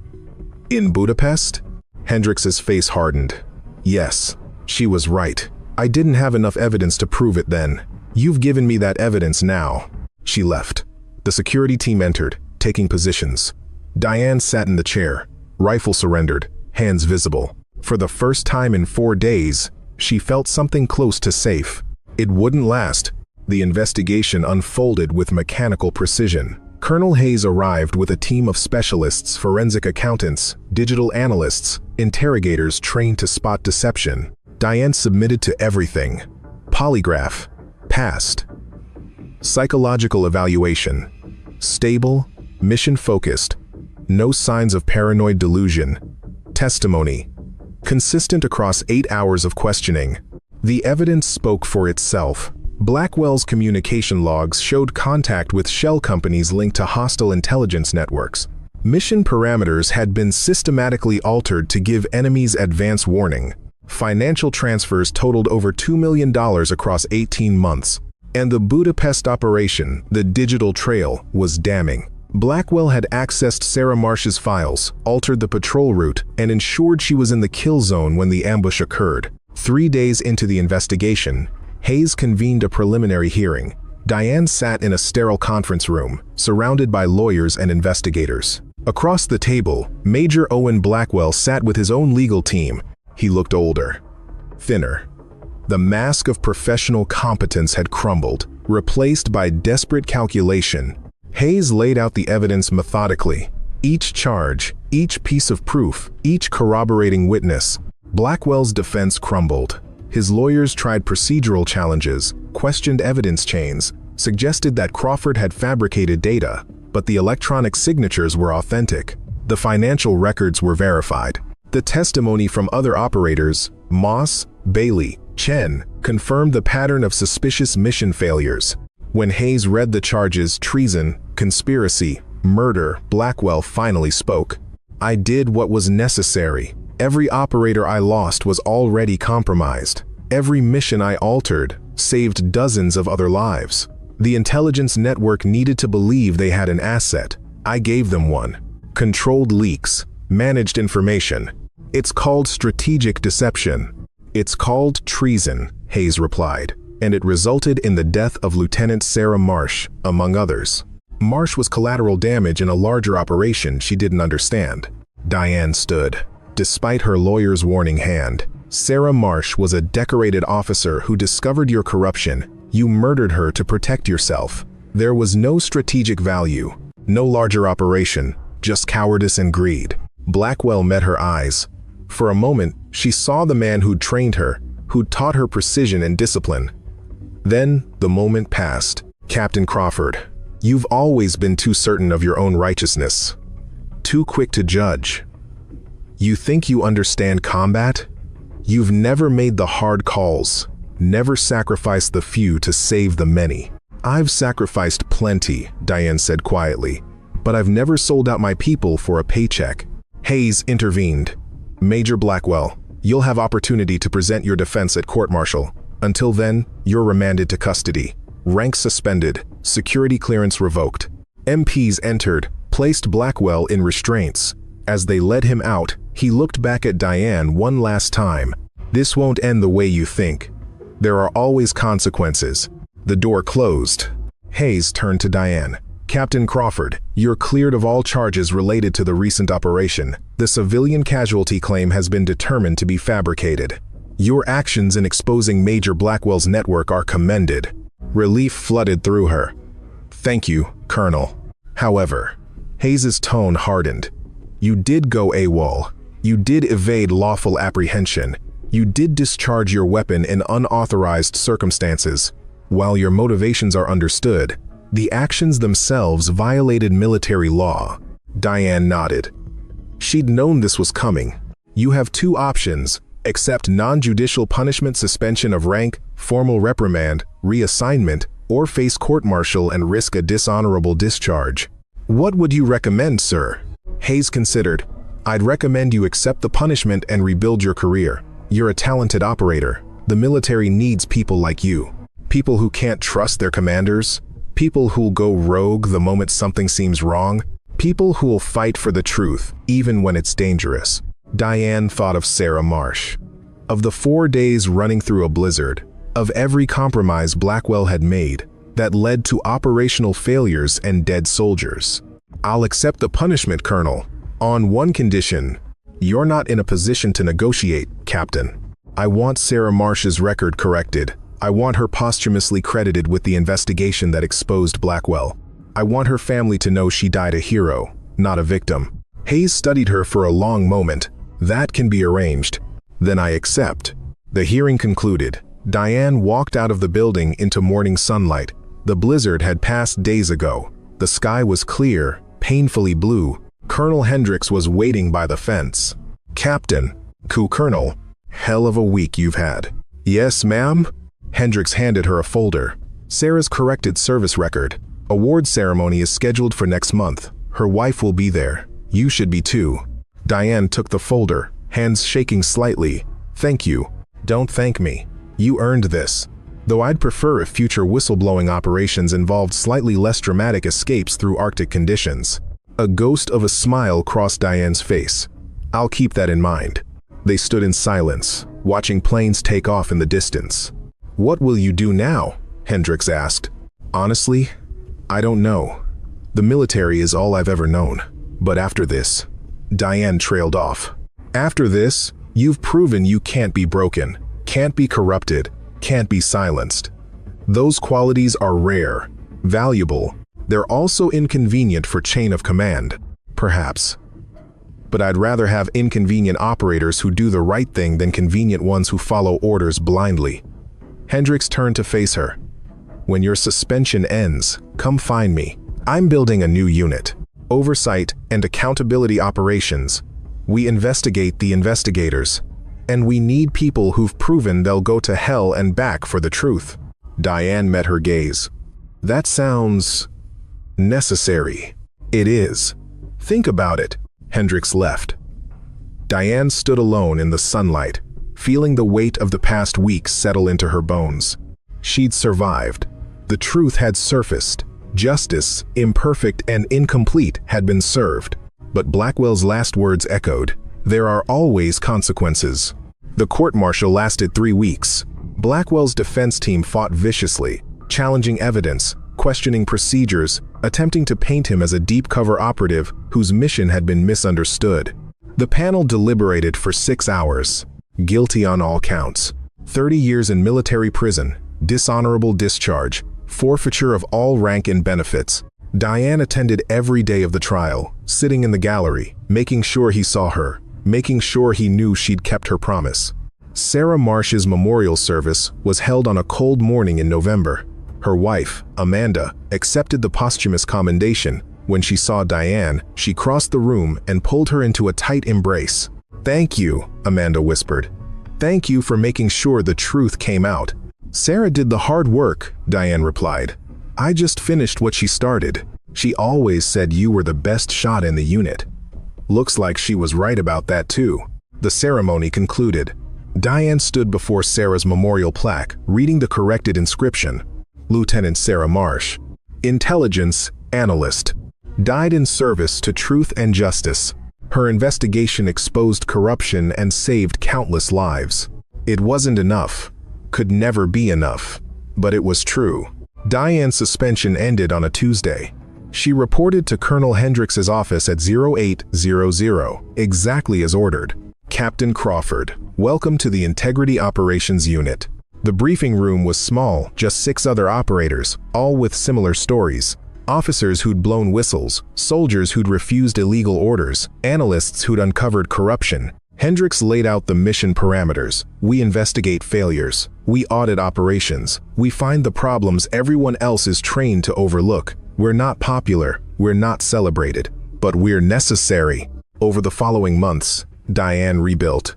In Budapest? Hendrix's face hardened. Yes, she was right. I didn't have enough evidence to prove it then. You've given me that evidence now. She left. The security team entered, taking positions. Diane sat in the chair, rifle surrendered, hands visible. For the first time in 4 days, she felt something close to safe. It wouldn't last. The investigation unfolded with mechanical precision. Colonel Hayes arrived with a team of specialists, forensic accountants, digital analysts, interrogators trained to spot deception. Diane submitted to everything. Polygraph. Passed. Psychological evaluation. Stable, mission-focused. No signs of paranoid delusion. Testimony. Consistent across 8 hours of questioning. The evidence spoke for itself. Blackwell's communication logs showed contact with shell companies linked to hostile intelligence networks. Mission parameters had been systematically altered to give enemies advance warning. Financial transfers totaled over $2 million across 18 months. And the Budapest operation, the digital trail, was damning. Blackwell had accessed Sarah Marsh's files, altered the patrol route, and ensured she was in the kill zone when the ambush occurred. 3 days into the investigation, Hayes convened a preliminary hearing. Diane sat in a sterile conference room, surrounded by lawyers and investigators. Across the table, Major Owen Blackwell sat with his own legal team. He looked older, thinner. The mask of professional competence had crumbled, replaced by desperate calculation. Hayes laid out the evidence methodically. Each charge, each piece of proof, each corroborating witness. Blackwell's defense crumbled. His lawyers tried procedural challenges, questioned evidence chains, suggested that Crawford had fabricated data, but the electronic signatures were authentic. The financial records were verified. The testimony from other operators, Moss, Bailey, Chen, confirmed the pattern of suspicious mission failures. When Hayes read the charges, treason, conspiracy, murder, Blackwell finally spoke. I did what was necessary. Every operator I lost was already compromised. Every mission I altered saved dozens of other lives. The intelligence network needed to believe they had an asset. I gave them one. Controlled leaks, managed information. It's called strategic deception. It's called treason, Hayes replied, and it resulted in the death of Lieutenant Sarah Marsh, among others. Marsh was collateral damage in a larger operation she didn't understand. Diane stood. Despite her lawyer's warning hand, Sarah Marsh was a decorated officer who discovered your corruption. You murdered her to protect yourself. There was no strategic value, no larger operation, just cowardice and greed. Blackwell met her eyes. For a moment, she saw the man who'd trained her, who'd taught her precision and discipline. Then, the moment passed. Captain Crawford, you've always been too certain of your own righteousness. Too quick to judge. You think you understand combat? You've never made the hard calls, never sacrificed the few to save the many. I've sacrificed plenty, Diane said quietly, but I've never sold out my people for a paycheck. Hayes intervened. Major Blackwell, you'll have opportunity to present your defense at court-martial. Until then, you're remanded to custody. Rank suspended, security clearance revoked. MPs entered, placed Blackwell in restraints. As they led him out, he looked back at Diane one last time. This won't end the way you think. There are always consequences. The door closed. Hayes turned to Diane. Captain Crawford, you're cleared of all charges related to the recent operation. The civilian casualty claim has been determined to be fabricated. Your actions in exposing Major Blackwell's network are commended. Relief flooded through her. Thank you, Colonel. However, Hayes's tone hardened. You did go AWOL. You did evade lawful apprehension. You did discharge your weapon in unauthorized circumstances. While your motivations are understood, the actions themselves violated military law. Diane nodded. She'd known this was coming. You have two options: accept non-judicial punishment, suspension of rank, formal reprimand, reassignment, or face court-martial and risk a dishonorable discharge. What would you recommend, sir? Hayes considered. I'd recommend you accept the punishment and rebuild your career. You're a talented operator. The military needs people like you. People who can't trust their commanders. People who'll go rogue the moment something seems wrong. People who'll fight for the truth, even when it's dangerous. Diane thought of Sarah Marsh. Of the 4 days running through a blizzard. Of every compromise Blackwell had made that led to operational failures and dead soldiers. I'll accept the punishment, Colonel, on one condition. You're not in a position to negotiate, Captain. I want Sarah Marsh's record corrected. I want her posthumously credited with the investigation that exposed Blackwell. I want her family to know she died a hero, not a victim. Hayes studied her for a long moment. That can be arranged. Then I accept. The hearing concluded. Diane walked out of the building into morning sunlight. The blizzard had passed days ago. The sky was clear, painfully blue. Colonel Hendricks was waiting by the fence. Captain. Colonel. Hell of a week you've had. Yes, ma'am? Hendricks handed her a folder. Sarah's corrected service record. Award ceremony is scheduled for next month. Her wife will be there. You should be too. Diane took the folder, hands shaking slightly. Thank you. Don't thank me. You earned this. Though I'd prefer if future whistleblowing operations involved slightly less dramatic escapes through Arctic conditions. A ghost of a smile crossed Diane's face. I'll keep that in mind. They stood in silence, watching planes take off in the distance. What will you do now? Hendricks asked. Honestly, I don't know. The military is all I've ever known. But after this, Diane trailed off. After this, you've proven you can't be broken, can't be corrupted, can't be silenced. Those qualities are rare, valuable. They're also inconvenient for chain of command, perhaps. But I'd rather have inconvenient operators who do the right thing than convenient ones who follow orders blindly. Hendricks turned to face her. When your suspension ends, come find me. I'm building a new unit. Oversight and accountability operations. We investigate the investigators. And we need people who've proven they'll go to hell and back for the truth. Diane met her gaze. That sounds necessary. It is. Think about it. Hendricks left. Diane stood alone in the sunlight, feeling the weight of the past weeks settle into her bones. She'd survived. The truth had surfaced. Justice, imperfect and incomplete, had been served. But Blackwell's last words echoed. There are always consequences. The court-martial lasted 3 weeks. Blackwell's defense team fought viciously, challenging evidence, questioning procedures, attempting to paint him as a deep-cover operative whose mission had been misunderstood. The panel deliberated for 6 hours. Guilty on all counts. 30 years in military prison, dishonorable discharge, forfeiture of all rank and benefits. Diane attended every day of the trial, sitting in the gallery, making sure he saw her, making sure he knew she'd kept her promise. Sarah Marsh's memorial service was held on a cold morning in November. Her wife, Amanda, accepted the posthumous commendation. When she saw Diane, she crossed the room and pulled her into a tight embrace. "Thank you," Amanda whispered. "Thank you for making sure the truth came out." "Sarah did the hard work," Diane replied. "I just finished what she started. She always said you were the best shot in the unit." Looks like she was right about that too. The ceremony concluded. Diane stood before Sarah's memorial plaque, reading the corrected inscription. Lieutenant Sarah Marsh, intelligence analyst, died in service to truth and justice. Her investigation exposed corruption and saved countless lives. It wasn't enough, could never be enough, but it was true. Diane's suspension ended on a Tuesday. She reported to Colonel Hendricks' office at 0800, exactly as ordered. "Captain Crawford, welcome to the Integrity Operations Unit." The briefing room was small, just 6 other operators, all with similar stories. Officers who'd blown whistles, soldiers who'd refused illegal orders, analysts who'd uncovered corruption. Hendricks laid out the mission parameters. We investigate failures. We audit operations. We find the problems everyone else is trained to overlook. We're not popular. We're not celebrated. But we're necessary. Over the following months, Diane rebuilt.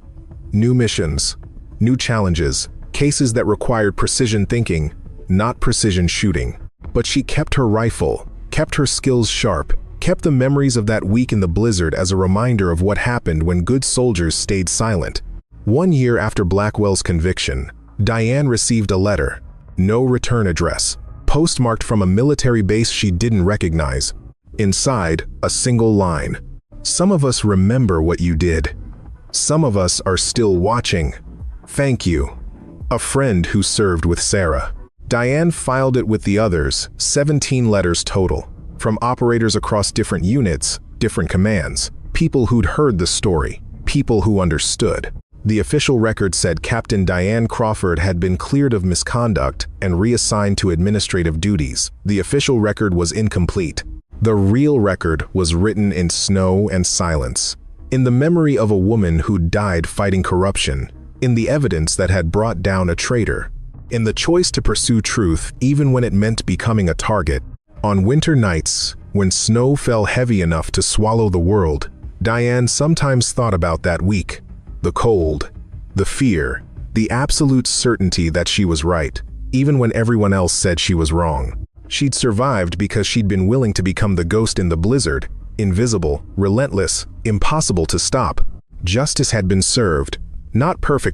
New missions, new challenges, cases that required precision thinking, not precision shooting. But she kept her rifle, kept her skills sharp, kept the memories of that week in the blizzard as a reminder of what happened when good soldiers stayed silent. 1 year after Blackwell's conviction, Diane received a letter. No return address. Postmarked from a military base she didn't recognize. Inside, a single line. Some of us remember what you did. Some of us are still watching. Thank you. A friend who served with Sarah. Diane filed it with the others, 17 letters total, from operators across different units, different commands, people who'd heard the story, people who understood. The official record said Captain Diane Crawford had been cleared of misconduct and reassigned to administrative duties. The official record was incomplete. The real record was written in snow and silence, in the memory of a woman who died fighting corruption, in the evidence that had brought down a traitor, in the choice to pursue truth even when it meant becoming a target. On winter nights, when snow fell heavy enough to swallow the world, Diane sometimes thought about that week. The cold, the fear, the absolute certainty that she was right, even when everyone else said she was wrong. She'd survived because she'd been willing to become the ghost in the blizzard, invisible, relentless, impossible to stop. Justice had been served, not perfect.